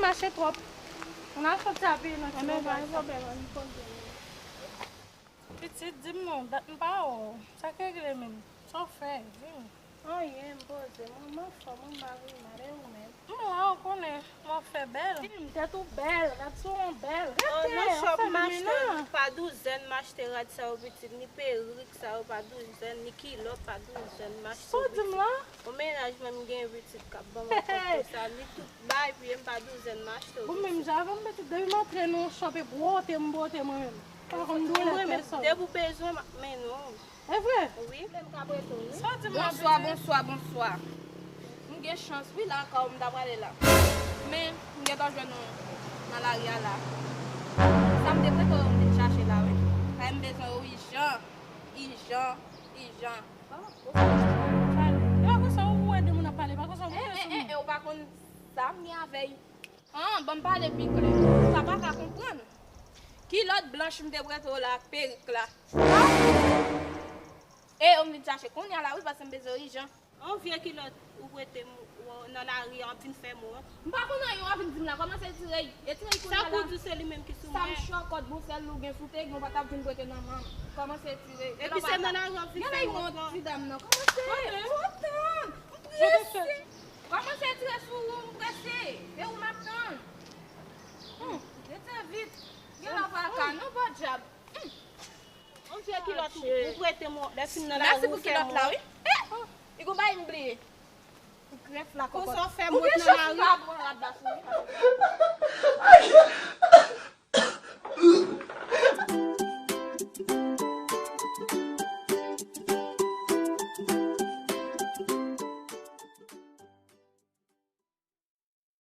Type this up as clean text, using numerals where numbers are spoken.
marcher trop. On a sorti à pied, non? Mais pas de problème, on peut Petit, dis-moi, pas, ça que même. Sans faire, dis-moi. Oh, yeah, pose. Mon femme, mon mari, même. Não, quando é uma febela. T'es tout belle, t'es tout belle. Oh, non, shop master, pas douzaine, master, ça au petit, ni perruque, ça au pas douzaine, ni kilo, pas douzaine, master. Só de lá? O ménage même gagne petit cap, bon, ça, ni tout bail, puis pas douzaine, master. Ou mesmo já vamos meter daí uma treino no shopping, bote mesmo. Para como duas pessoas. Devo besoin, mais non. É vrai? Oui. Só de lá. Bonsoir, bonsoir, bonsoir. Mwen gen chans, oui la anka ou mda wale la. Men, mwen gen dan jwen nan la ria la. Sa mde pre ko mde chache la we. Kaya mbe bezon ou Ijan. Eu gosto de de muna pale, ba gosto Ou pa kon sa mwen avey. Bon pale pikle. Sa pa ka kompran. Ki lot blanche mde pre to la, perik la. Ou mde chache kon ya la, oui, parce mbe bezon Ijan. On vient qui l'autre, ou était dans la rue en train de faire moi. Mpa konan yon avin dim la, koman se tire yi? E tire yi konan Ça la? pour tout c'est lui-même qui Sa m soumet. chokot bou sel lou gen foute, yon pat ap vin bote nan mam. Koman se tire? Et puis c'est dans la rue en train de Yon faire la yon moi. ti dam nan, koman se? Fotan! Mprese! Koman se tire sou ou mprese? E ou matan? Ete vit. Yon la vaka, nou pa jab. On vient qui l'autre, ou prêtez moi, des films dans la Merci rue. pou ki lot la, oui? Yon ba yon bliye. Gref la Pour kokot. ça faire Ou moi gen dans chos la ou rue. pa bon la bas ou?